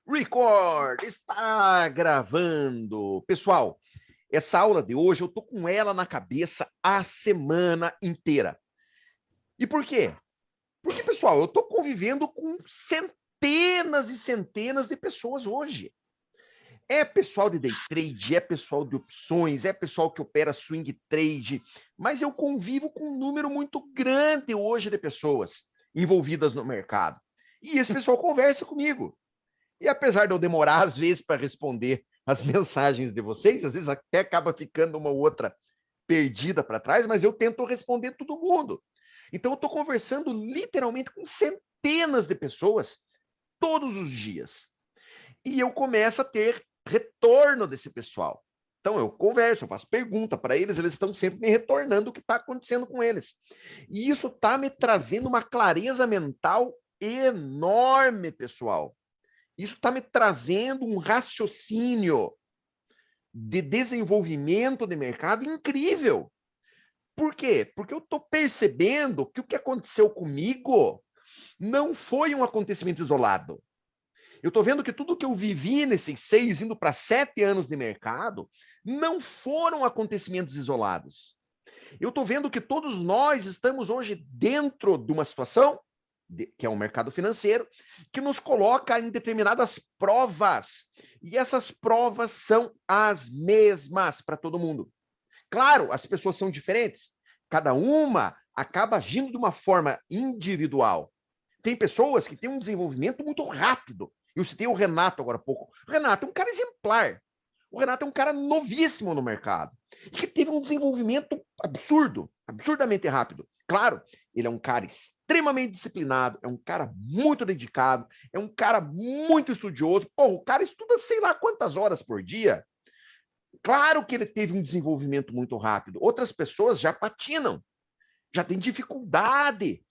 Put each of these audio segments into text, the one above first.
Record está gravando. Pessoal, essa aula de hoje eu tô com ela na cabeça a semana inteira. E por quê? Porque, pessoal, eu tô convivendo com centenas e centenas de pessoas hoje. É pessoal de day trade, é pessoal de opções, é pessoal que opera swing trade, mas eu convivo com um número muito grande hoje de pessoas envolvidas no mercado. E esse pessoal conversa comigo. E apesar de eu demorar, às vezes, para responder as mensagens de vocês, às vezes até acaba ficando uma ou outra perdida para trás, mas eu tento responder todo mundo. Então, eu estou conversando literalmente com centenas de pessoas todos os dias. E eu começo a ter retorno desse pessoal. Então, eu converso, eu faço pergunta para eles, eles estão sempre me retornando o que está acontecendo com eles. E isso está me trazendo uma clareza mental enorme, pessoal. Isso está me trazendo um raciocínio de desenvolvimento de mercado incrível. Por quê? Porque eu estou percebendo que o que aconteceu comigo não foi um acontecimento isolado. Eu estou vendo que tudo que eu vivi nesses 6, indo para 7 anos de mercado, não foram acontecimentos isolados. Eu estou vendo que todos nós estamos hoje dentro de uma situação, que é um mercado financeiro, que nos coloca em determinadas provas. E essas provas são as mesmas para todo mundo. Claro, as pessoas são diferentes. Cada uma acaba agindo de uma forma individual. Tem pessoas que têm um desenvolvimento muito rápido. Eu citei o Renato agora há pouco. O Renato é um cara exemplar. O Renato é um cara novíssimo no mercado e que teve um desenvolvimento absurdo, absurdamente rápido. Claro, ele é um cara extremamente disciplinado, é um cara muito dedicado, é um cara muito estudioso. Pô, o cara estuda sei lá quantas horas por dia. Claro que ele teve um desenvolvimento muito rápido. Outras pessoas já patinam, já têm dificuldade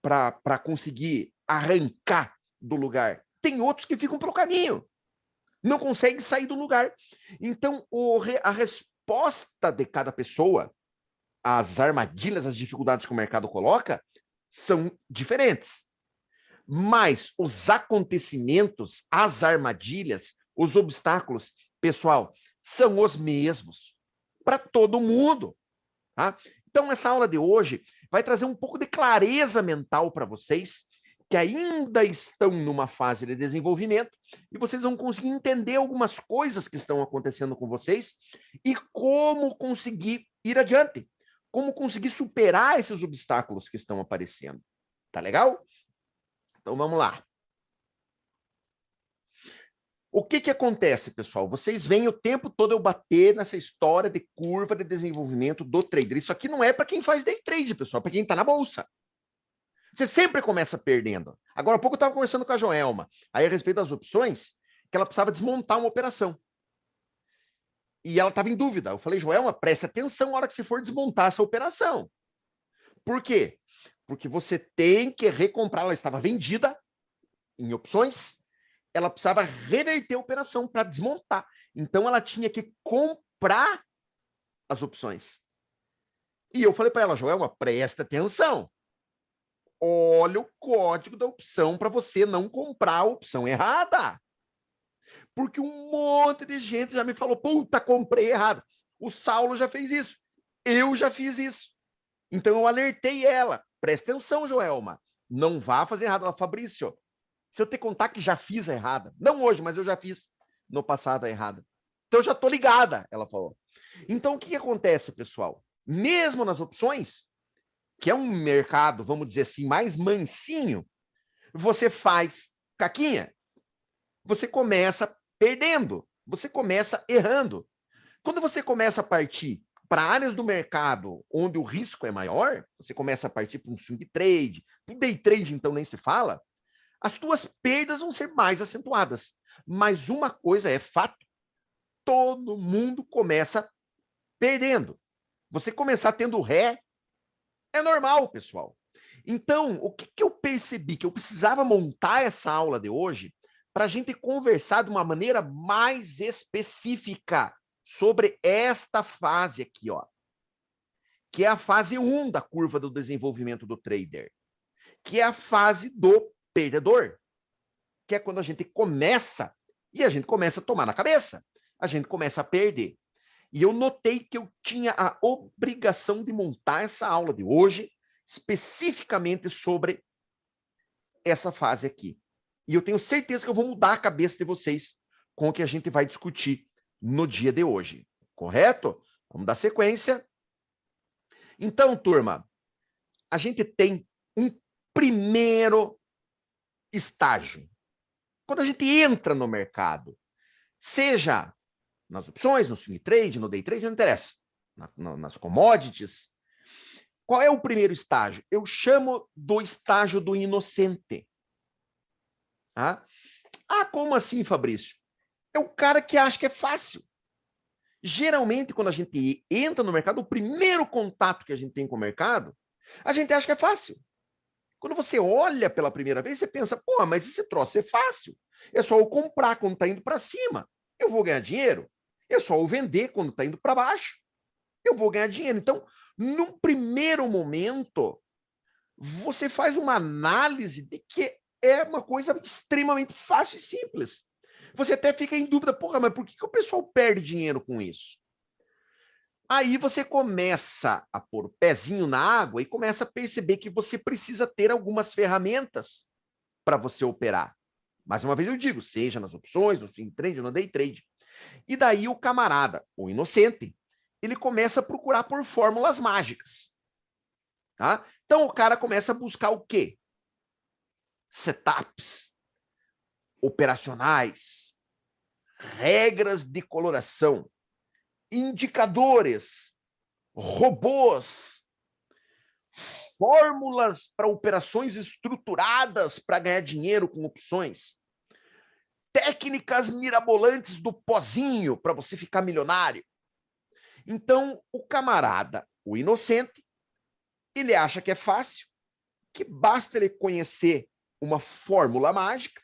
para conseguir arrancar do lugar. Tem outros que ficam pelo caminho, não conseguem sair do lugar. Então, a resposta de cada pessoa às armadilhas, às dificuldades que o mercado coloca, são diferentes. Mas os acontecimentos, as armadilhas, os obstáculos, pessoal, são os mesmos para todo mundo. Tá? Então, essa aula de hoje vai trazer um pouco de clareza mental para vocês, que ainda estão numa fase de desenvolvimento, e vocês vão conseguir entender algumas coisas que estão acontecendo com vocês e como conseguir ir adiante, como conseguir superar esses obstáculos que estão aparecendo. Tá legal? Então, vamos lá. O que acontece, pessoal? Vocês veem o tempo todo eu bater nessa história de curva de desenvolvimento do trader. Isso aqui não é para quem faz day trade, pessoal, para quem está na bolsa. Você sempre começa perdendo. Agora, há pouco eu estava conversando com a Joelma, aí a respeito das opções, que ela precisava desmontar uma operação. E ela estava em dúvida. Eu falei, Joelma, preste atenção na hora que você for desmontar essa operação. Por quê? Porque você tem que recomprar. Ela estava vendida em opções, ela precisava reverter a operação para desmontar. Então, ela tinha que comprar as opções. E eu falei para ela, Joelma, presta atenção. Olha o código da opção para você não comprar a opção errada. Porque um monte de gente já me falou, puta, comprei errado. O Saulo já fez isso. Eu já fiz isso. Então eu alertei ela. Presta atenção, Joelma. Não vá fazer errado. Ela, Fabrício, se eu te contar que já fiz a errada. Não hoje, mas eu já fiz no passado a errada. Então eu já tô ligada, ela falou. Então o que acontece, pessoal? Mesmo nas opções, que é um mercado, vamos dizer assim, mais mansinho, você faz caquinha. Você começa perdendo, você começa errando. Quando você começa a partir para áreas do mercado onde o risco é maior, você começa a partir para um swing trade, para o day trade então nem se fala, as tuas perdas vão ser mais acentuadas. Mas uma coisa é fato, todo mundo começa perdendo. Você começar tendo ré é normal, pessoal. Então, o que eu percebi? Que eu precisava montar essa aula de hoje para a gente conversar de uma maneira mais específica sobre esta fase aqui, ó, que é a fase 1 da curva do desenvolvimento do trader, que é a fase do perdedor. que é quando a gente começa e a gente começa a tomar na cabeça. A gente começa a perder. E eu notei que eu tinha a obrigação de montar essa aula de hoje, especificamente sobre essa fase aqui. E eu tenho certeza que eu vou mudar a cabeça de vocês com o que a gente vai discutir no dia de hoje. Correto? Vamos dar sequência. Então, turma, a gente tem um primeiro estágio. Quando a gente entra no mercado, seja nas opções, no swing trade, no day trade, não interessa, nas commodities, qual é o primeiro estágio? Eu chamo do estágio do inocente. Tá? Ah, como assim, Fabrício? É o cara que acha que é fácil. Geralmente, quando a gente entra no mercado, o primeiro contato que a gente tem com o mercado, a gente acha que é fácil. Quando você olha pela primeira vez, você pensa, pô, mas esse troço é fácil. É só eu comprar quando está indo para cima. Eu vou ganhar dinheiro. É só eu vender quando está indo para baixo. Eu vou ganhar dinheiro. Então, num primeiro momento, você faz uma análise de que é uma coisa extremamente fácil e simples. Você até fica em dúvida, porra, mas por que o pessoal perde dinheiro com isso? Aí você começa a pôr o pezinho na água e começa a perceber que você precisa ter algumas ferramentas para você operar. Mais uma vez eu digo, seja nas opções, no swing trade, no day trade. E daí o camarada, o inocente, ele começa a procurar por fórmulas mágicas. Tá? Então o cara começa a buscar o quê? Setups, operacionais, regras de coloração, indicadores, robôs, fórmulas para operações estruturadas para ganhar dinheiro com opções, técnicas mirabolantes do pozinho para você ficar milionário. Então, o camarada, o inocente, ele acha que é fácil, que basta ele conhecer uma fórmula mágica,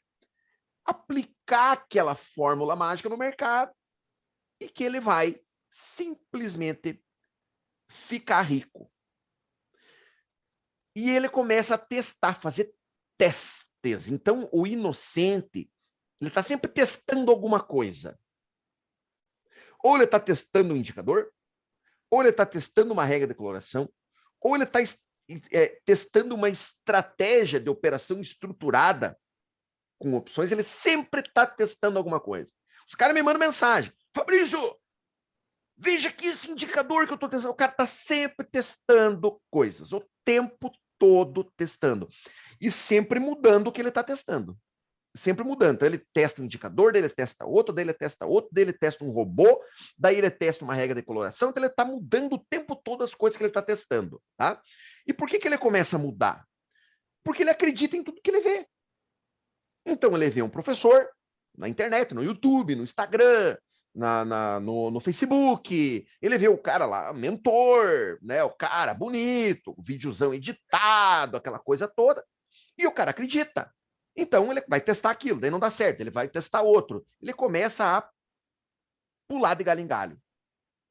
aplicar aquela fórmula mágica no mercado e que ele vai simplesmente ficar rico. E ele começa a testar, fazer testes. Então, o inocente, ele está sempre testando alguma coisa. Ou ele está testando um indicador, ou ele está testando uma regra de coloração, ou ele está testando uma estratégia de operação estruturada com opções, ele sempre está testando alguma coisa. Os caras me mandam mensagem, Fabrício, veja aqui esse indicador que eu estou testando. O cara está sempre testando coisas, o tempo todo testando. E sempre mudando o que ele está testando. Sempre mudando. Então, ele testa um indicador, daí ele testa outro, daí ele testa outro, daí ele testa um robô, daí ele testa uma regra de coloração, então ele está mudando o tempo todo as coisas que ele está testando. Tá? E por que ele começa a mudar? Porque ele acredita em tudo que ele vê. Então, ele vê um professor na internet, no YouTube, no Instagram, no Facebook, ele vê o cara lá, mentor, né? O cara bonito, o videozão editado, aquela coisa toda, e o cara acredita. Então ele vai testar aquilo, daí não dá certo, ele vai testar outro. Ele começa a pular de galho em galho,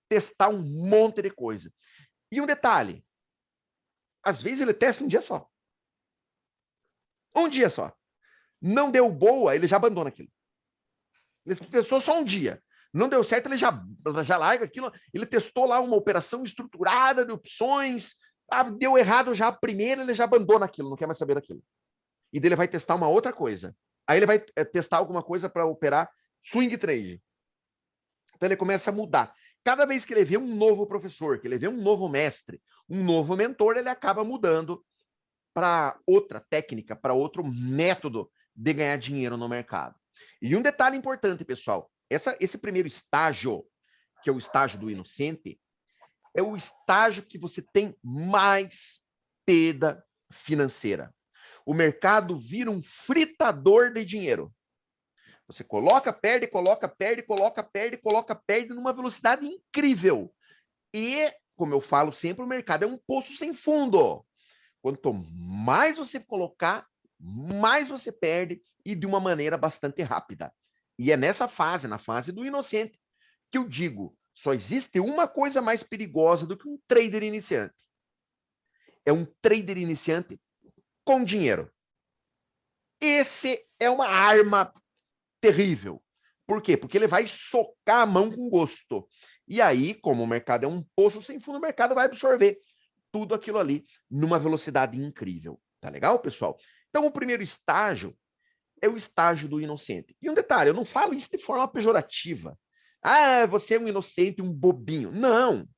testar um monte de coisa. E um detalhe, às vezes ele testa um dia só. Um dia só. Não deu boa, ele já abandona aquilo. Ele testou só um dia. Não deu certo, ele já larga aquilo. Ele testou lá uma operação estruturada de opções. Ah, deu errado já a primeira, ele já abandona aquilo, não quer mais saber daquilo. E dele vai testar uma outra coisa. Aí ele vai testar alguma coisa para operar swing trade. Então ele começa a mudar. Cada vez que ele vê um novo professor, que ele vê um novo mestre, um novo mentor, ele acaba mudando para outra técnica, para outro método de ganhar dinheiro no mercado. E um detalhe importante, pessoal, esse primeiro estágio, que é o estágio do inocente, é o estágio que você tem mais perda financeira. O mercado vira um fritador de dinheiro. Você coloca, perde, coloca, perde, coloca, perde, coloca, perde numa velocidade incrível. E, como eu falo sempre, o mercado é um poço sem fundo. Quanto mais você colocar, mais você perde e de uma maneira bastante rápida. E é nessa fase, na fase do inocente, que eu digo, só existe uma coisa mais perigosa do que um trader iniciante. É um trader iniciante com dinheiro. Esse é uma arma terrível. Por quê? Porque ele vai socar a mão com gosto. E aí, como o mercado é um poço sem fundo, o mercado vai absorver tudo aquilo ali numa velocidade incrível. Tá legal, pessoal? Então, o primeiro estágio é o estágio do inocente. E um detalhe, eu não falo isso de forma pejorativa. Ah, você é um inocente, um bobinho. Não.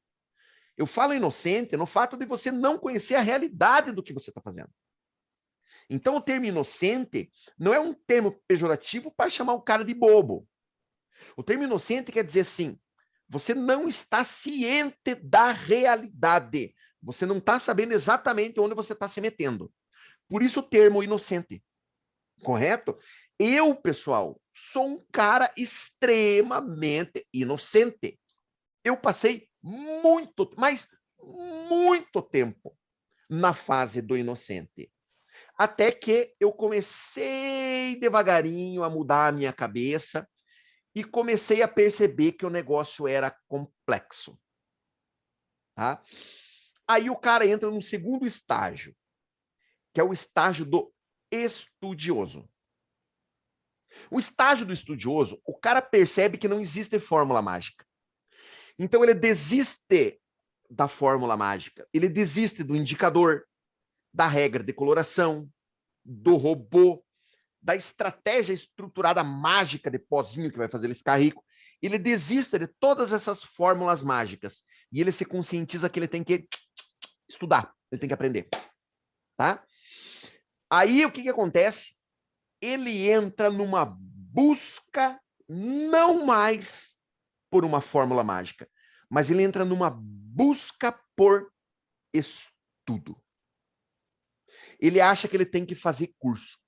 Eu falo inocente no fato de você não conhecer a realidade do que você está fazendo. Então, o termo inocente não é um termo pejorativo para chamar o cara de bobo. O termo inocente quer dizer assim, você não está ciente da realidade. Você não está sabendo exatamente onde você está se metendo. Por isso o termo inocente. Correto? Eu, pessoal, sou um cara extremamente inocente. Eu passei muito, mas muito tempo na fase do inocente. Até que eu comecei devagarinho a mudar a minha cabeça e comecei a perceber que o negócio era complexo. Tá? Aí o cara entra no segundo estágio, que é o estágio do estudioso. O estágio do estudioso, o cara percebe que não existe fórmula mágica. Então ele desiste da fórmula mágica, ele desiste do indicador, da regra de coloração, do robô, da estratégia estruturada mágica de pozinho que vai fazer ele ficar rico. Ele desiste de todas essas fórmulas mágicas e ele se conscientiza que ele tem que estudar, ele tem que aprender, tá? Aí o que acontece? Ele entra numa busca não mais por uma fórmula mágica, mas ele entra numa busca por estudo. Ele acha que ele tem que fazer curso.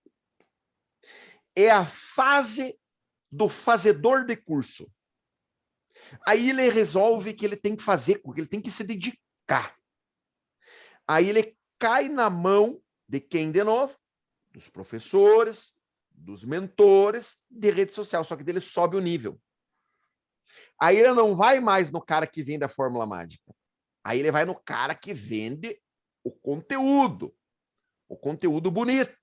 É a fase do fazedor de curso. Aí ele resolve que ele tem que fazer, que ele tem que se dedicar. Aí ele cai na mão de quem de novo? Dos professores, dos mentores de rede social, só que dele sobe o nível. Aí ele não vai mais no cara que vende a fórmula mágica. Aí ele vai no cara que vende o conteúdo bonito,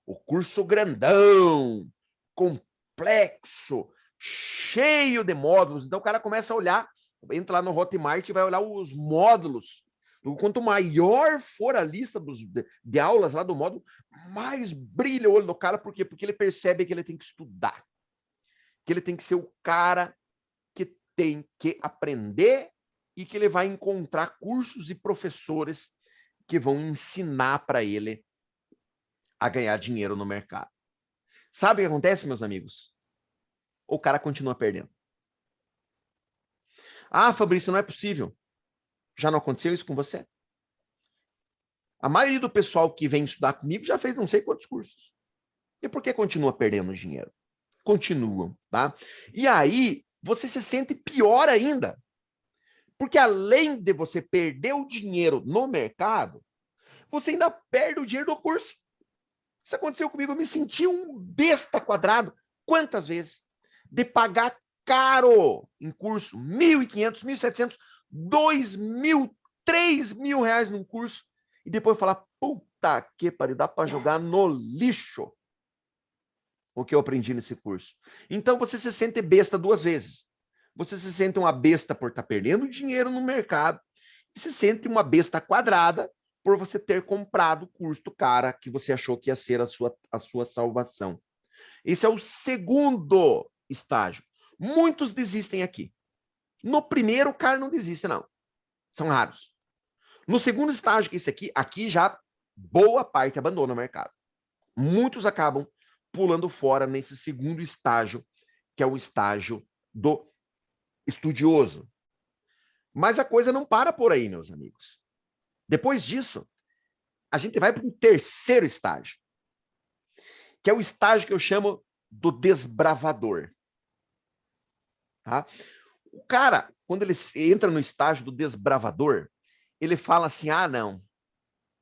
o curso grandão, complexo, cheio de módulos. Então o cara começa a olhar, entra lá no Hotmart e vai olhar os módulos. Quanto maior for a lista de aulas lá do módulo, mais brilha o olho do cara. Por quê? Porque ele percebe que ele tem que estudar. Que ele tem que ser o cara que tem que aprender e que ele vai encontrar cursos e professores que vão ensinar para ele a ganhar dinheiro no mercado. Sabe o que acontece, meus amigos? O cara continua perdendo. Ah, Fabrício, não é possível. Já não aconteceu isso com você? A maioria do pessoal que vem estudar comigo já fez não sei quantos cursos. E por que continua perdendo dinheiro? Continuam, tá? E aí, você se sente pior ainda. Porque além de você perder o dinheiro no mercado, você ainda perde o dinheiro do curso. Isso aconteceu comigo, eu me senti um besta quadrado. Quantas vezes? De pagar caro em curso, 1.500, 1.700, 2.000, 3.000 reais num curso, e depois falar, puta que pariu, dá para jogar no lixo o que eu aprendi nesse curso. Então você se sente besta duas vezes. Você se sente uma besta por estar perdendo dinheiro no mercado e se sente uma besta quadrada por você ter comprado o curso do cara que você achou que ia ser a sua salvação. Esse é o segundo estágio. Muitos desistem aqui. No primeiro, o cara não desiste, não. São raros. No segundo estágio, que é esse aqui já boa parte abandona o mercado. Muitos acabam pulando fora nesse segundo estágio, que é o estágio do estudioso. Mas a coisa não para por aí, meus amigos. Depois disso, a gente vai para um terceiro estágio, que é o estágio que eu chamo do desbravador. Tá? O cara, quando ele entra no estágio do desbravador, ele fala assim, ah, não,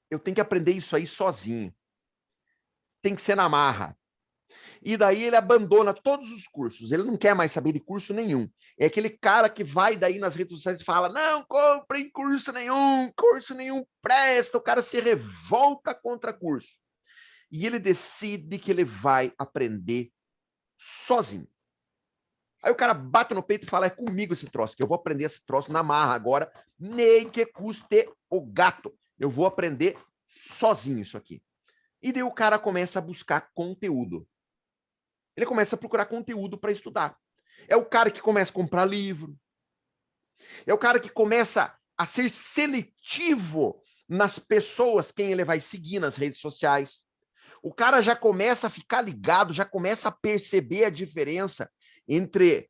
eu tenho que aprender isso aí sozinho. Tem que ser na marra. E daí ele abandona todos os cursos. Ele não quer mais saber de curso nenhum. É aquele cara que vai daí nas redes sociais e fala, não comprem curso nenhum presta. O cara se revolta contra curso. e ele decide que ele vai aprender sozinho. Aí o cara bate no peito e fala, é comigo esse troço, que eu vou aprender esse troço na marra agora, nem que custe o gato. Eu vou aprender sozinho isso aqui. E daí o cara começa a buscar conteúdo. Ele começa a procurar conteúdo para estudar. É o cara que começa a comprar livro. É o cara que começa a ser seletivo nas pessoas quem ele vai seguir nas redes sociais. O cara já começa a ficar ligado, já começa a perceber a diferença entre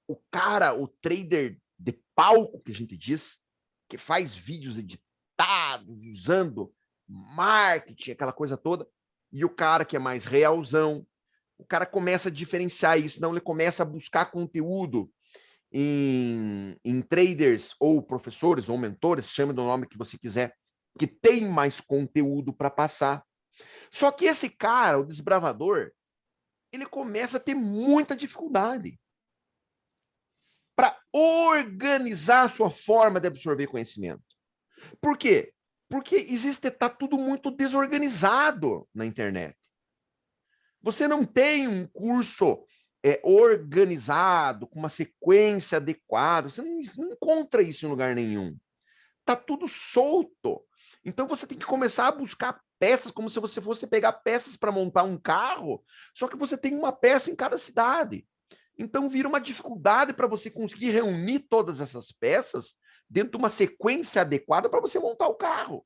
o cara, o trader de palco, que a gente diz, que faz vídeos editados, usando marketing, aquela coisa toda, e o cara que é mais realzão. O cara começa a diferenciar isso, não, ele começa a buscar conteúdo em traders, ou professores, ou mentores, chame do nome que você quiser, que tem mais conteúdo para passar. Só que esse cara, o desbravador, ele começa a ter muita dificuldade para organizar a sua forma de absorver conhecimento. Por quê? Porque está tudo muito desorganizado na internet. Você não tem um curso organizado, com uma sequência adequada, você não encontra isso em lugar nenhum. Está tudo solto. Então você tem que começar a buscar peças, como se você fosse pegar peças para montar um carro, só que você tem uma peça em cada cidade. Então vira uma dificuldade para você conseguir reunir todas essas peças dentro de uma sequência adequada para você montar o carro.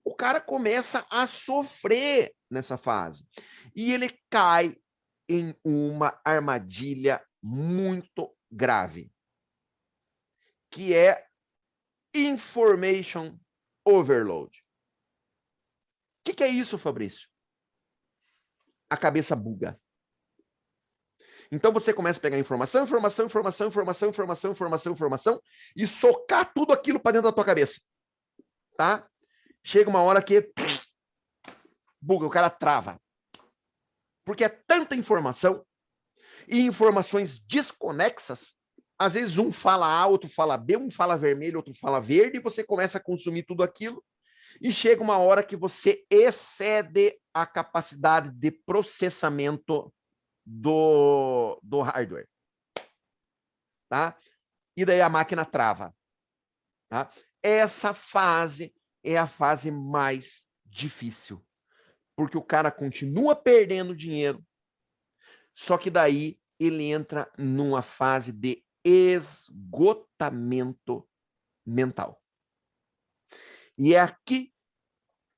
O cara começa a sofrer nessa fase. E ele cai em uma armadilha muito grave, que é information overload. O que é isso, Fabrício? A cabeça buga. Então você começa a pegar informação e socar tudo aquilo para dentro da tua cabeça. Tá? Chega uma hora que buga, o cara trava. Porque é tanta informação e informações desconexas. Às vezes um fala A, outro fala B, um fala vermelho, outro fala verde, e você começa a consumir tudo aquilo e chega uma hora que você excede a capacidade de processamento do hardware. Tá? E daí a máquina trava. Tá? Essa fase é a fase mais difícil, porque o cara continua perdendo dinheiro, só que daí ele entra numa fase de esgotamento mental. E é aqui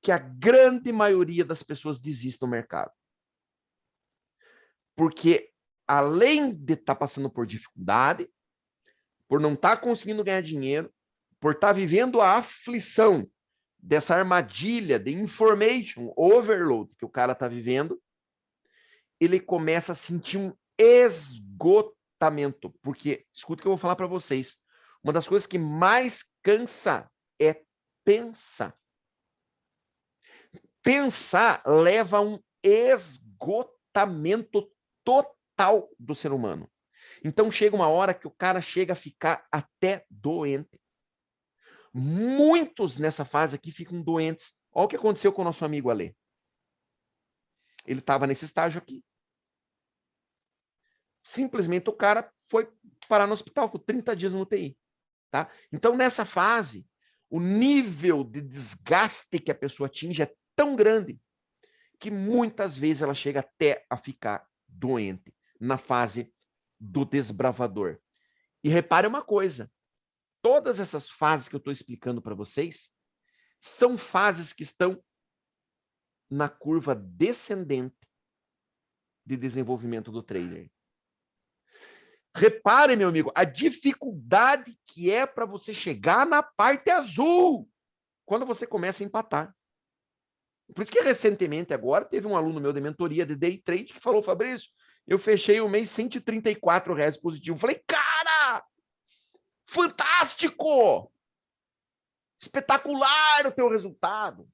que a grande maioria das pessoas desiste do mercado. Porque além de estar passando por dificuldade, por não estar conseguindo ganhar dinheiro, por estar vivendo a aflição dessa armadilha de information overload que o cara está vivendo, ele começa a sentir um esgotamento. Porque, escuta o que eu vou falar para vocês, uma das coisas que mais cansa é pensar. Pensar leva a um esgotamento total do ser humano. Então chega uma hora que o cara chega a ficar até doente. Muitos nessa fase aqui ficam doentes. Olha o que aconteceu com o nosso amigo Alê. Ele estava nesse estágio aqui. Simplesmente o cara foi parar no hospital, ficou 30 dias no UTI. Tá? Então, nessa fase, o nível de desgaste que a pessoa atinge é tão grande que muitas vezes ela chega até a ficar doente na fase do desbravador. E repare uma coisa, todas essas fases que eu estou explicando para vocês são fases que estão na curva descendente de desenvolvimento do trader. Repare, meu amigo, a dificuldade que é para você chegar na parte azul quando você começa a empatar. Por isso que recentemente agora teve um aluno meu de mentoria de day trade que falou, Fabrício, eu fechei o mês R$134 positivo. Eu falei, cara, fantástico! Espetacular o teu resultado.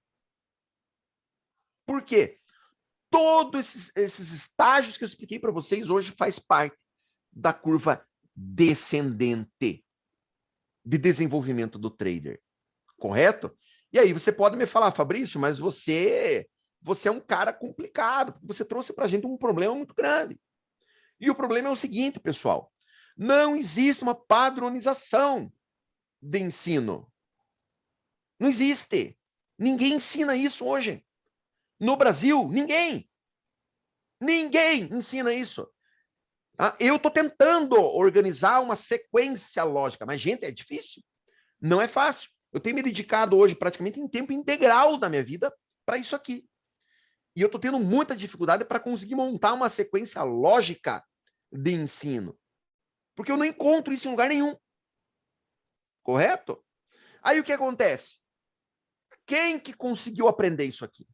Por quê? Todos esses estágios que eu expliquei para vocês hoje faz parte da curva descendente de desenvolvimento do trader. Correto? E aí você pode me falar, Fabrício, mas você você é um cara complicado, porque você trouxe para a gente um problema muito grande. E o problema é o seguinte, pessoal, não existe uma padronização de ensino. Não existe. Ninguém ensina isso hoje. No Brasil, ninguém. Ninguém ensina isso. Eu estou tentando organizar uma sequência lógica, mas, gente, é difícil. Não é fácil. Eu tenho me dedicado hoje praticamente em tempo integral da minha vida para isso aqui. E eu estou tendo muita dificuldade para conseguir montar uma sequência lógica de ensino. Porque eu não encontro isso em lugar nenhum. Correto? Aí o que acontece? Quem que conseguiu aprender isso aqui?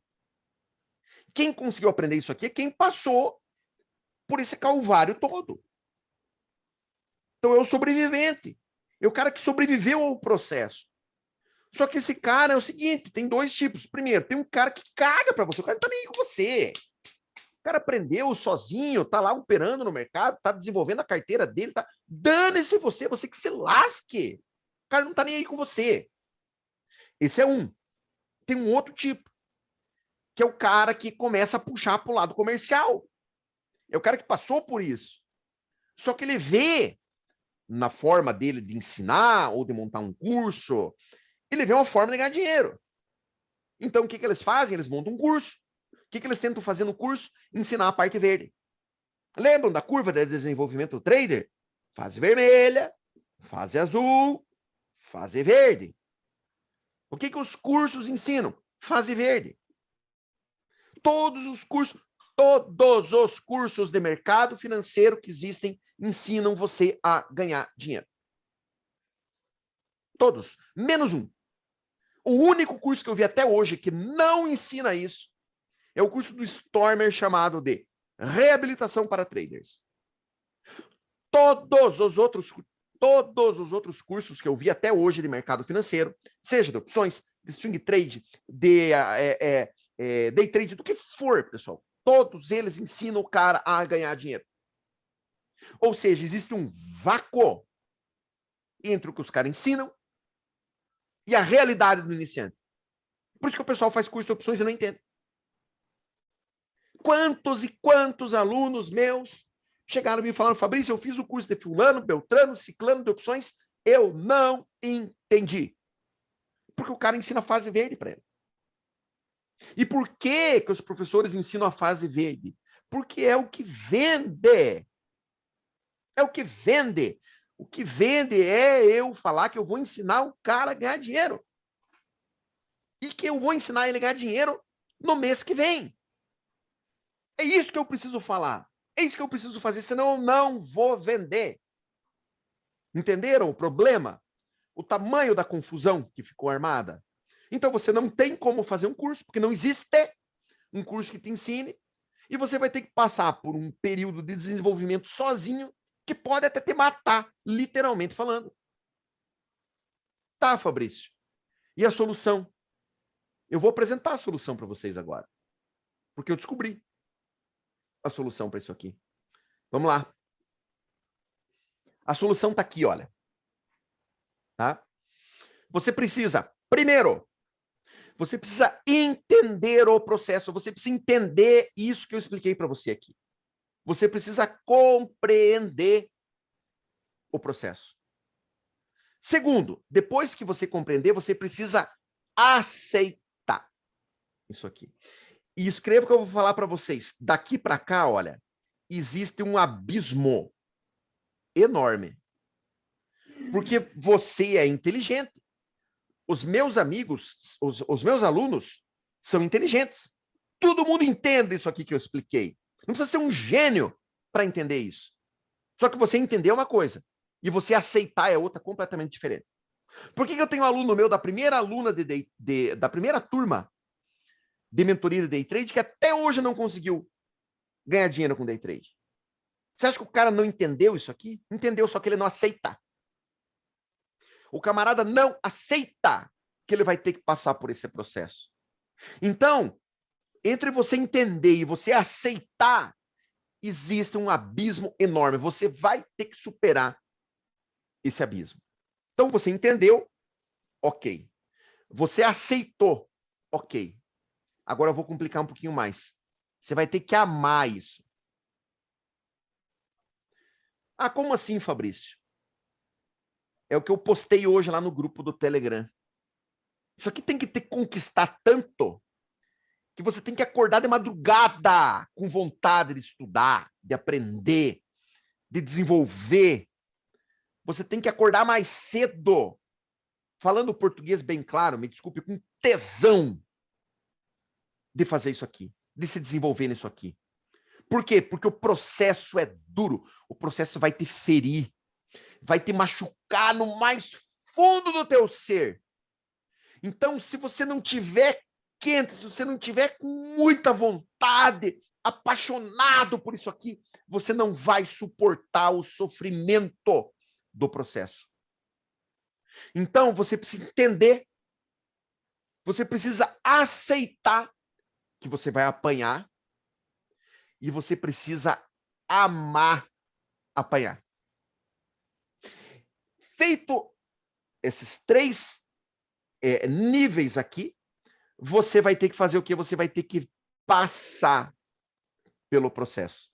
Quem conseguiu aprender isso aqui é quem passou por esse calvário todo. Então é o sobrevivente. É o cara que sobreviveu ao processo. Só que esse cara é o seguinte, tem dois tipos. Primeiro, tem um cara que caga para você. O cara não tá nem aí com você. O cara aprendeu sozinho, tá lá operando no mercado, tá desenvolvendo a carteira dele, tá... Dane-se você que se lasque. O cara não tá nem aí com você. Esse é um. Tem um outro tipo, que é o cara que começa a puxar pro lado comercial. É o cara que passou por isso. Só que ele vê na forma dele de ensinar ou de montar um curso, ele vê uma forma de ganhar dinheiro. Então, o que eles fazem? Eles montam um curso. O que eles tentam fazer no curso? Ensinar a parte verde. Lembram da curva de desenvolvimento do trader? Fase vermelha, fase azul, fase verde. O que os cursos ensinam? Fase verde. Todos os cursos de mercado financeiro que existem ensinam você a ganhar dinheiro. Todos, menos um. O único curso que eu vi até hoje que não ensina isso é o curso do Stormer chamado de Reabilitação para Traders. Todos os outros cursos que eu vi até hoje de mercado financeiro, seja de opções, de swing trade, de day trade, do que for, pessoal, todos eles ensinam o cara a ganhar dinheiro. Ou seja, existe um vácuo entre o que os caras ensinam e a realidade do iniciante. Por isso que o pessoal faz curso de opções e não entende. Quantos e quantos alunos meus chegaram me falando, Fabrício, eu fiz o curso de fulano, beltrano, ciclano de opções, eu não entendi. Porque o cara ensina a fase verde para ele. E por que os professores ensinam a fase verde? Porque é o que vende. É o que vende. O que vende é eu falar que eu vou ensinar o cara a ganhar dinheiro. E que eu vou ensinar ele a ganhar dinheiro no mês que vem. É isso que eu preciso falar. É isso que eu preciso fazer, senão eu não vou vender. Entenderam o problema? O tamanho da confusão que ficou armada? Então você não tem como fazer um curso, porque não existe um curso que te ensine, e você vai ter que passar por um período de desenvolvimento sozinho, que pode até te matar, literalmente falando. Tá, Fabrício. E a solução? Eu vou apresentar a solução para vocês agora, porque eu descobri a solução para isso aqui. Vamos lá. A solução está aqui, olha. Tá? Você precisa, primeiro, você precisa entender o processo, você precisa entender isso que eu expliquei para você aqui. Você precisa compreender o processo. Segundo, depois que você compreender, você precisa aceitar isso aqui. E escreva o que eu vou falar para vocês. Daqui para cá, olha, existe um abismo enorme. Porque você é inteligente. Os meus amigos, os meus alunos são inteligentes. Todo mundo entende isso aqui que eu expliquei. Não precisa ser um gênio para entender isso. Só que você entender uma coisa e você aceitar é outra completamente diferente. Por que eu tenho um aluno meu da primeira aluna da primeira turma de mentoria de day trade que até hoje não conseguiu ganhar dinheiro com day trade? Você acha que o cara não entendeu isso aqui? Entendeu, só que ele não aceita. O camarada não aceita que ele vai ter que passar por esse processo. Então, entre você entender e você aceitar, existe um abismo enorme. Você vai ter que superar esse abismo. Então, você entendeu? Ok. Você aceitou? Ok. Agora eu vou complicar um pouquinho mais. Você vai ter que amar isso. Ah, como assim, Fabrício? É o que eu postei hoje lá no grupo do Telegram. Isso aqui tem que ter conquistar tanto que você tem que acordar de madrugada com vontade de estudar, de aprender, de desenvolver. Você tem que acordar mais cedo. Falando português bem claro, me desculpe, com tesão de fazer isso aqui, de se desenvolver nisso aqui. Por quê? Porque o processo é duro, o processo vai te ferir, vai te machucar no mais fundo do teu ser. Então, se você não tiver quente, se você não tiver com muita vontade, apaixonado por isso aqui, você não vai suportar o sofrimento do processo. Então, você precisa entender, você precisa aceitar que você vai apanhar e você precisa amar apanhar. Feito esses três níveis aqui, você vai ter que fazer o quê? Você vai ter que passar pelo processo.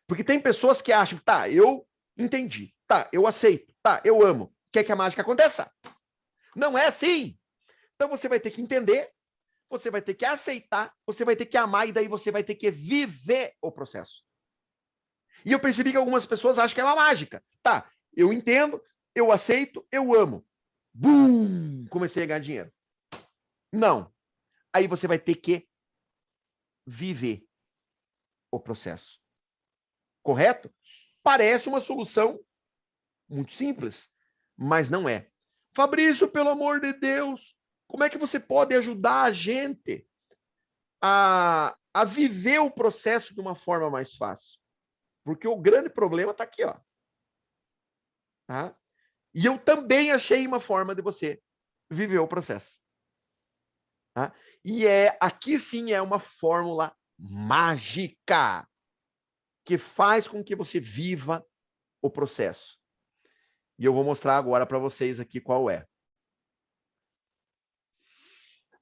Porque tem pessoas que acham, tá, eu entendi, tá, eu aceito, tá, eu amo. Quer que a mágica aconteça? Não é assim. Então você vai ter que entender, você vai ter que aceitar, você vai ter que amar e daí você vai ter que viver o processo. E eu percebi que algumas pessoas acham que é uma mágica. Tá, eu entendo, eu aceito, eu amo. Bum! Comecei a ganhar dinheiro. Não. Aí você vai ter que viver o processo. Correto? Parece uma solução muito simples, mas não é. Fabrício, pelo amor de Deus, como é que você pode ajudar a gente a viver o processo de uma forma mais fácil? Porque o grande problema está aqui, ó. Tá? E eu também achei uma forma de você viver o processo. Tá? E aqui sim é uma fórmula mágica que faz com que você viva o processo. E eu vou mostrar agora para vocês aqui qual é.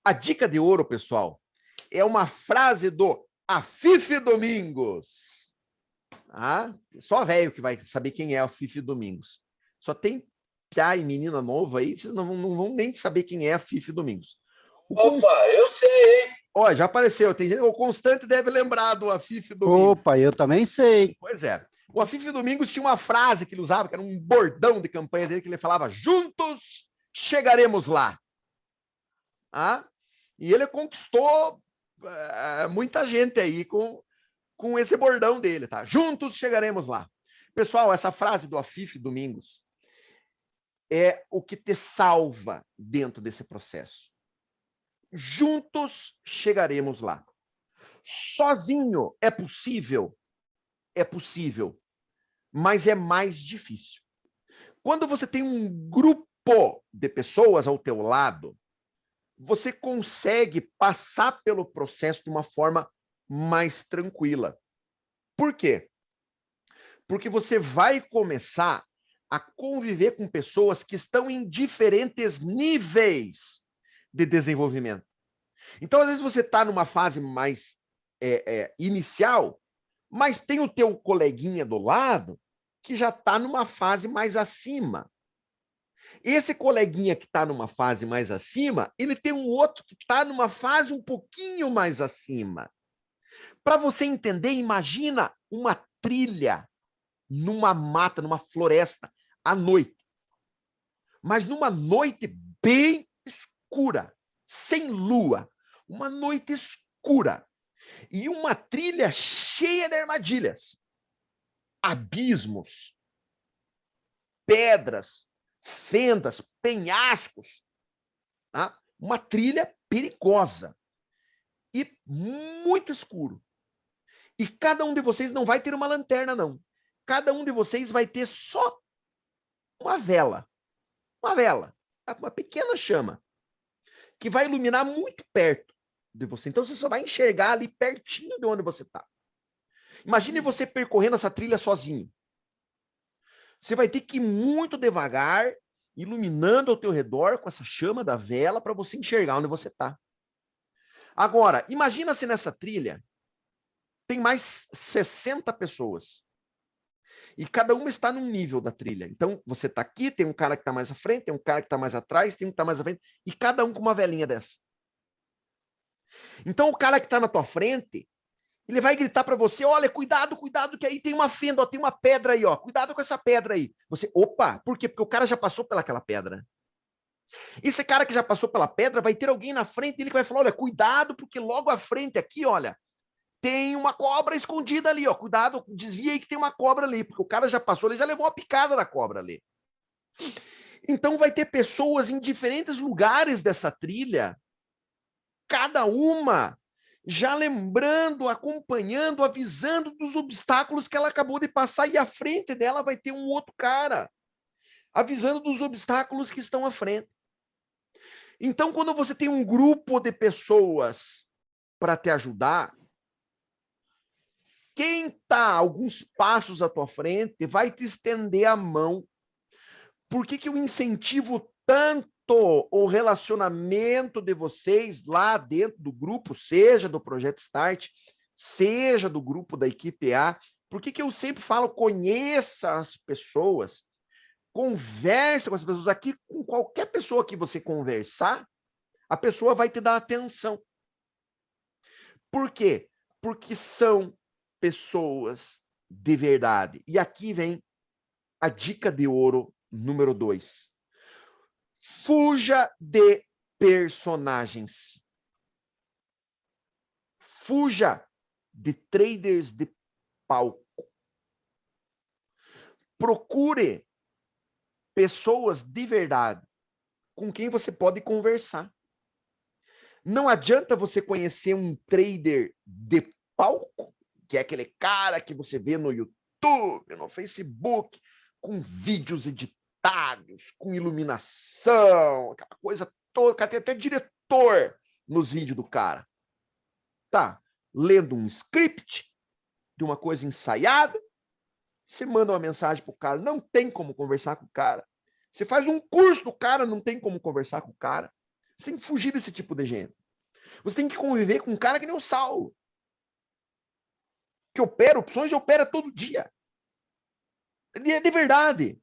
A dica de ouro, pessoal, é uma frase do Afife Domingos. Ah, só velho que vai saber quem é o Afife Domingos. Só tem piá e menina nova aí, vocês não vão nem saber quem é a Afife Domingos. Opa, eu sei, hein? Ó, já apareceu. Tem gente, o Constante deve lembrar do Afife Domingos. Opa, eu também sei. Pois é. O Afife Domingos tinha uma frase que ele usava, que era um bordão de campanha dele, que ele falava: juntos chegaremos lá. Ah? E ele conquistou muita gente aí com esse bordão dele, tá? Juntos chegaremos lá. Pessoal, essa frase do Afife Domingos é o que te salva dentro desse processo. Juntos chegaremos lá. Sozinho é possível? É possível, mas é mais difícil. Quando você tem um grupo de pessoas ao teu lado, você consegue passar pelo processo de uma forma mais tranquila. Por quê? Porque você vai começar a conviver com pessoas que estão em diferentes níveis de desenvolvimento. Então, às vezes, você está numa fase mais inicial, mas tem o teu coleguinha do lado que já está numa fase mais acima. Esse coleguinha que está numa fase mais acima, ele tem um outro que está numa fase um pouquinho mais acima. Para você entender, imagina uma trilha numa mata, numa floresta, à noite. Mas numa noite bem escura, sem lua. Uma noite escura. E uma trilha cheia de armadilhas. Abismos, pedras, fendas, penhascos. Tá? Uma trilha perigosa. E muito escuro. E cada um de vocês não vai ter uma lanterna, não. Cada um de vocês vai ter só uma vela. Uma vela. Uma pequena chama. Que vai iluminar muito perto de você. Então você só vai enxergar ali pertinho de onde você está. Imagine você percorrendo essa trilha sozinho. Você vai ter que ir muito devagar, iluminando ao teu redor com essa chama da vela para você enxergar onde você está. Agora, imagina se nessa trilha tem mais 60 pessoas. E cada uma está num nível da trilha. Então, você está aqui, tem um cara que está mais à frente, tem um cara que está mais atrás, tem um que está mais à frente, e cada um com uma velinha dessa. Então, o cara que está na tua frente, ele vai gritar para você, olha, cuidado, cuidado, que aí tem uma fenda, ó, tem uma pedra aí, ó, cuidado com essa pedra aí. Você, opa, por quê? Porque o cara já passou pelaquela pedra. Esse cara que já passou pela pedra, vai ter alguém na frente dele que vai falar, olha, cuidado, porque logo à frente aqui, olha, tem uma cobra escondida ali, ó, cuidado, desvia aí que tem uma cobra ali, porque o cara já passou, ele já levou uma picada da cobra ali. Então vai ter pessoas em diferentes lugares dessa trilha, cada uma já lembrando, acompanhando, avisando dos obstáculos que ela acabou de passar, e à frente dela vai ter um outro cara, avisando dos obstáculos que estão à frente. Então, quando você tem um grupo de pessoas para te ajudar, quem está alguns passos à tua frente vai te estender a mão. Por que eu incentivo tanto o relacionamento de vocês lá dentro do grupo, seja do Projeto Start, seja do grupo da equipe A? Por que eu sempre falo, conheça as pessoas, converse com as pessoas. Aqui, com qualquer pessoa que você conversar, a pessoa vai te dar atenção. Por quê? Porque são pessoas de verdade. E aqui vem a dica de ouro número 2. Fuja de personagens. Fuja de traders de palco. Procure pessoas de verdade com quem você pode conversar. Não adianta você conhecer um trader de palco, que é aquele cara que você vê no YouTube, no Facebook, com vídeos editados, com iluminação, aquela coisa toda, tem até diretor nos vídeos do cara. Tá lendo um script de uma coisa ensaiada, você manda uma mensagem pro cara, não tem como conversar com o cara. Você faz um curso do cara, não tem como conversar com o cara. Você tem que fugir desse tipo de gente. Você tem que conviver com um cara que nem o Saulo, que opera opções e opera todo dia. De verdade.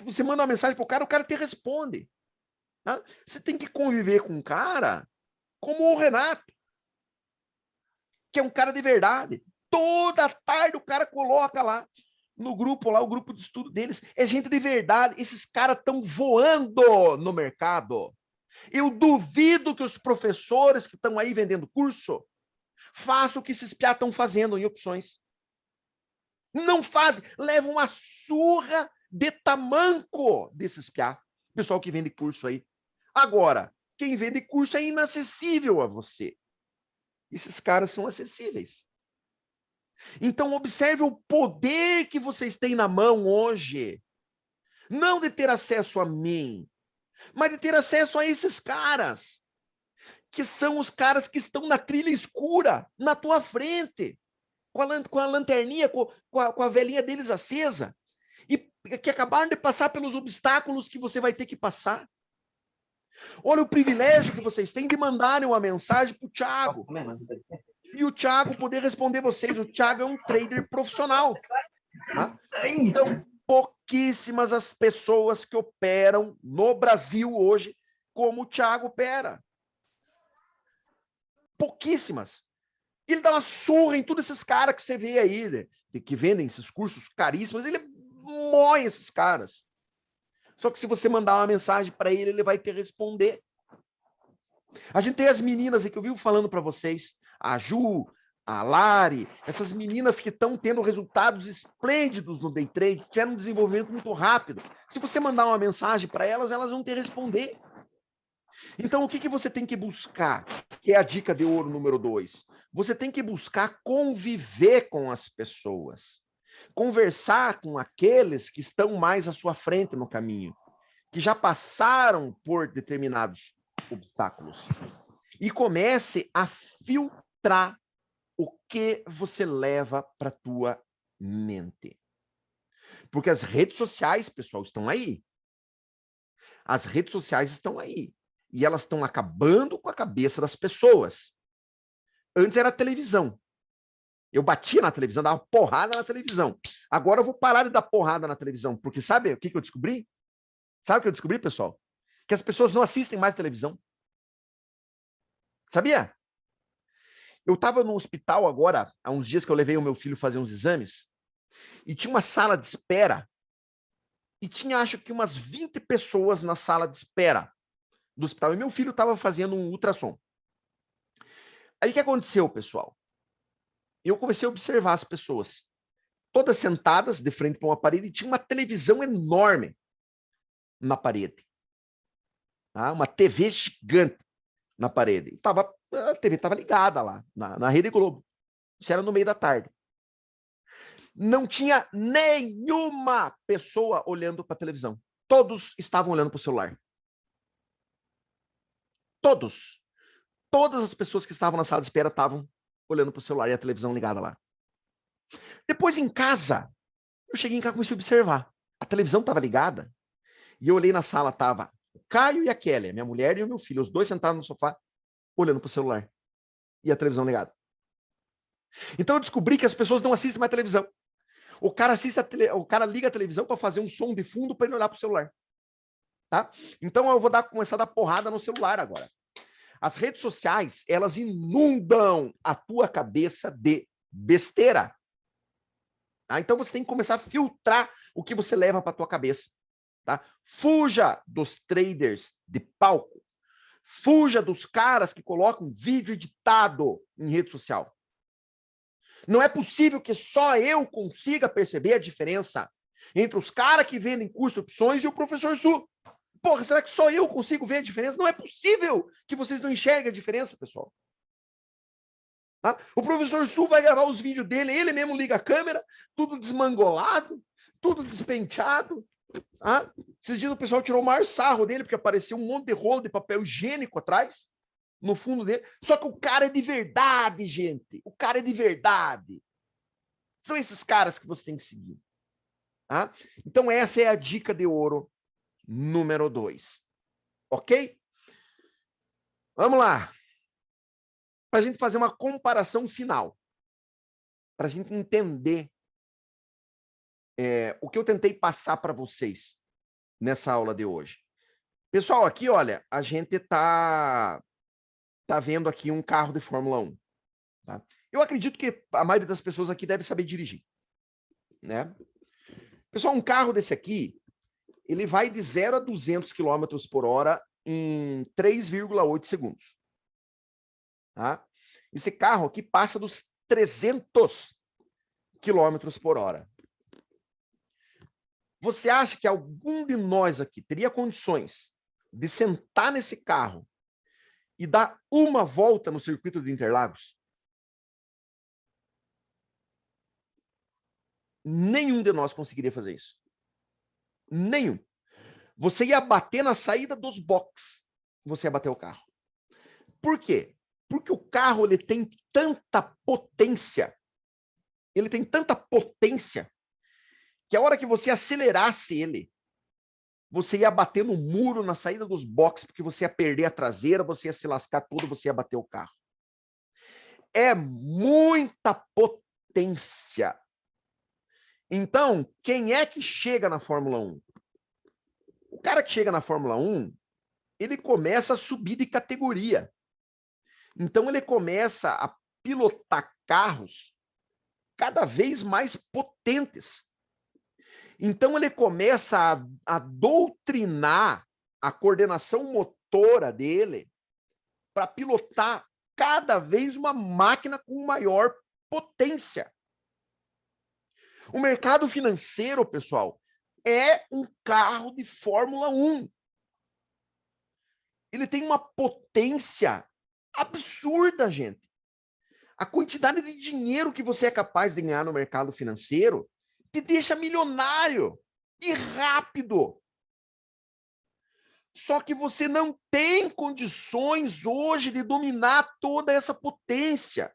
Você manda uma mensagem pro cara, o cara te responde. Você tem que conviver com um cara como o Renato, que é um cara de verdade. Toda tarde o cara coloca lá no grupo, lá o grupo de estudo deles. É gente de verdade. Esses caras estão voando no mercado. Eu duvido que os professores que estão aí vendendo curso façam o que esses piá estão fazendo em opções. Não fazem. Levam uma surra de tamanco desses piá. Pessoal que vende curso aí. Agora, quem vende curso é inacessível a você. Esses caras são acessíveis. Então, observe o poder que vocês têm na mão hoje. Não de ter acesso a mim, mas de ter acesso a esses caras, que são os caras que estão na trilha escura, na tua frente, com a lanterninha, com a velhinha deles acesa, e que acabaram de passar pelos obstáculos que você vai ter que passar. Olha o privilégio que vocês têm de mandarem uma mensagem para o Thiago. E o Thiago poder responder vocês. O Thiago é um trader profissional. Tá? Então, pouquíssimas as pessoas que operam no Brasil hoje como o Thiago opera. Pouquíssimas. Ele dá uma surra em todos esses caras que você vê aí, né? Que vendem esses cursos caríssimos. Ele moe esses caras. Só que se você mandar uma mensagem para ele, ele vai te responder. A gente tem as meninas aí que eu vivo falando para vocês, a Ju, a Lari, essas meninas que estão tendo resultados esplêndidos no day trade, que tiveram um desenvolvimento muito rápido. Se você mandar uma mensagem para elas, elas vão te responder. Então, o que você tem que buscar? Que é a dica de ouro número 2. Você tem que buscar conviver com as pessoas. Conversar com aqueles que estão mais à sua frente no caminho, que já passaram por determinados obstáculos. E comece a filtrar o que você leva para a tua mente. Porque as redes sociais, pessoal, estão aí. As redes sociais estão aí. E elas estão acabando com a cabeça das pessoas. Antes era a televisão. Eu batia na televisão, dava porrada na televisão. Agora eu vou parar de dar porrada na televisão, porque sabe o que eu descobri? Sabe o que eu descobri, pessoal? Que as pessoas não assistem mais televisão. Sabia? Eu estava no hospital agora, há uns dias que eu levei o meu filho fazer uns exames, e tinha uma sala de espera, e tinha, acho que, umas 20 pessoas na sala de espera do hospital, e meu filho estava fazendo um ultrassom. Aí o que aconteceu, pessoal? Eu comecei a observar as pessoas, todas sentadas de frente para uma parede, e tinha uma televisão enorme na parede. Tá? Uma TV gigante na parede. A TV estava ligada lá, na Rede Globo. Isso era no meio da tarde. Não tinha nenhuma pessoa olhando para a televisão. Todos estavam olhando para o celular. Todos. Todas as pessoas que estavam na sala de espera estavam olhando para o celular e a televisão ligada lá. Depois, em casa, eu cheguei em casa e comecei a observar. A televisão estava ligada e eu olhei na sala, estava o Caio e a Kelly, minha mulher e o meu filho, os dois sentados no sofá, olhando para o celular e a televisão ligada. Então eu descobri que as pessoas não assistem mais televisão. O cara liga a televisão para fazer um som de fundo para ele olhar para o celular. Tá? Então eu vou começar a dar porrada no celular agora. As redes sociais, elas inundam a tua cabeça de besteira. Tá? Então você tem que começar a filtrar o que você leva para tua cabeça. Tá? Fuja dos traders de palco. Fuja dos caras que colocam vídeo editado em rede social. Não é possível que só eu consiga perceber a diferença entre os caras que vendem curso de opções e o professor Su. Porra, será que só eu consigo ver a diferença? Não é possível que vocês não enxerguem a diferença, pessoal. Tá? O professor Su vai gravar os vídeos dele, ele mesmo liga a câmera, tudo desmangolado, tudo despenteado. Tá? Esses dias o pessoal tirou o maior sarro dele, porque apareceu um monte de rolo de papel higiênico atrás, no fundo dele. Só que o cara é de verdade, gente. O cara é de verdade. São esses caras que você tem que seguir. Tá? Então essa é a dica de ouro número 2. Ok? Vamos lá. Para a gente fazer uma comparação final. Para a gente entender o que eu tentei passar para vocês nessa aula de hoje. Pessoal, aqui, olha, a gente está vendo aqui um carro de Fórmula 1. Tá? Eu acredito que a maioria das pessoas aqui deve saber dirigir. Né? Pessoal, um carro desse aqui, ele vai de 0 a 200 km por hora em 3,8 segundos. Tá? Esse carro aqui passa dos 300 km por hora. Você acha que algum de nós aqui teria condições de sentar nesse carro e dar uma volta no circuito de Interlagos? Nenhum de nós conseguiria fazer isso. Nenhum. Você ia bater na saída dos boxes. Você ia bater o carro. Por quê? Porque o carro ele tem tanta potência. Ele tem tanta potência que a hora que você acelerasse ele, você ia bater no muro na saída dos boxes, porque você ia perder a traseira, você ia se lascar tudo, você ia bater o carro. É muita potência. Então, quem é que chega na Fórmula 1? O cara que chega na Fórmula 1, ele começa a subir de categoria. Então, ele começa a pilotar carros cada vez mais potentes. Então, ele começa a doutrinar a coordenação motora dele para pilotar cada vez uma máquina com maior potência. O mercado financeiro, pessoal, é um carro de Fórmula 1. Ele tem uma potência absurda, gente. A quantidade de dinheiro que você é capaz de ganhar no mercado financeiro te deixa milionário e rápido. Só que você não tem condições hoje de dominar toda essa potência.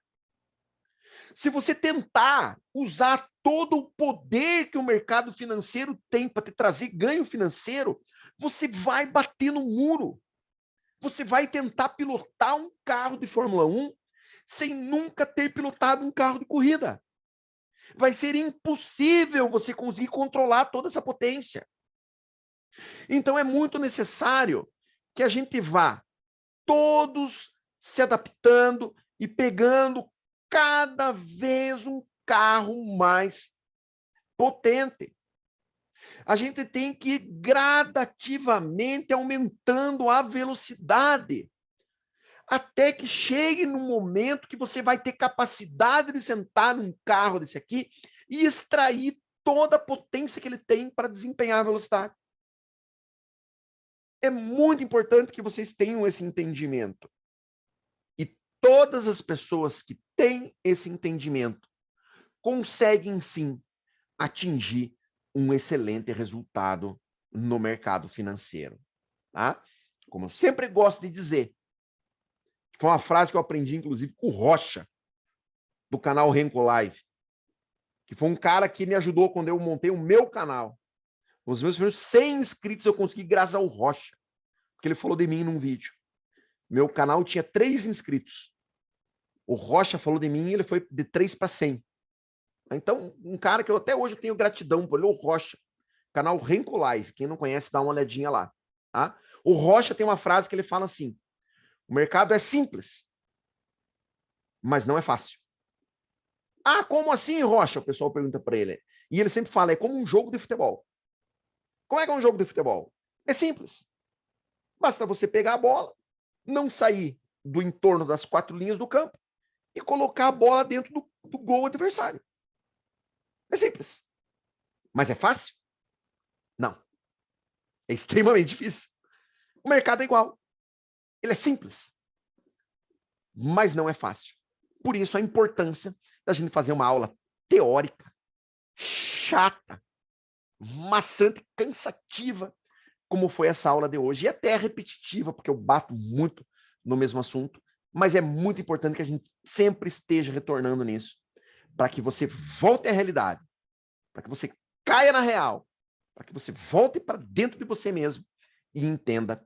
Se você tentar usar todo o poder que o mercado financeiro tem para te trazer ganho financeiro, você vai bater no muro. você vai tentar pilotar um carro de Fórmula 1 sem nunca ter pilotado um carro de corrida. Vai ser impossível você conseguir controlar toda essa potência. Então é muito necessário que a gente vá todos se adaptando e pegando cada vez um carro mais potente. A gente tem que ir gradativamente aumentando a velocidade, até que chegue no momento que você vai ter capacidade de sentar num carro desse aqui e extrair toda a potência que ele tem para desempenhar a velocidade. É muito importante que vocês tenham esse entendimento. E todas as pessoas que têm esse entendimento conseguem sim atingir um excelente resultado no mercado financeiro, tá? Como eu sempre gosto de dizer, foi uma frase que eu aprendi inclusive com o Rocha, do canal Renko Live, que foi um cara que me ajudou quando eu montei o meu canal. Os meus primeiros 100 inscritos eu consegui graças ao Rocha, porque ele falou de mim num vídeo. Meu canal tinha 3 inscritos. O Rocha falou de mim e ele foi de 3 para 100. Então, um cara que eu até hoje tenho gratidão por ele, o Rocha. Canal Renko Live. Quem não conhece, dá uma olhadinha lá. Tá? O Rocha tem uma frase que ele fala assim: o mercado é simples, mas não é fácil. Ah, como assim, Rocha? O pessoal pergunta para ele. E ele sempre fala, é como um jogo de futebol. Como é que é um jogo de futebol? É simples. Basta você pegar a bola, não sair do entorno das 4 linhas do campo e colocar a bola dentro do gol adversário. É simples. Mas é fácil? Não. É extremamente difícil. O mercado é igual. Ele é simples, mas não é fácil. Por isso a importância da gente fazer uma aula teórica, chata, maçante, cansativa, como foi essa aula de hoje. E até repetitiva, porque eu bato muito no mesmo assunto, mas é muito importante que a gente sempre esteja retornando nisso, para que você volte à realidade, para que você caia na real, para que você volte para dentro de você mesmo e entenda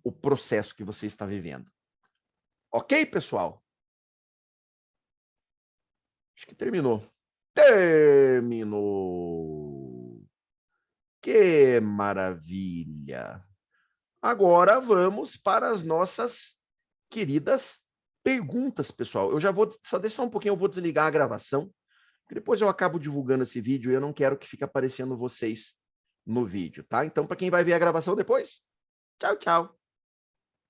o processo que você está vivendo. Ok, pessoal? Acho que terminou. Terminou. Que maravilha. Agora vamos para as nossas queridas perguntas, pessoal. Eu já vou, só deixa um pouquinho, eu vou desligar a gravação, porque depois eu acabo divulgando esse vídeo e eu não quero que fique aparecendo vocês no vídeo, tá? Então, para quem vai ver a gravação depois, tchau, tchau.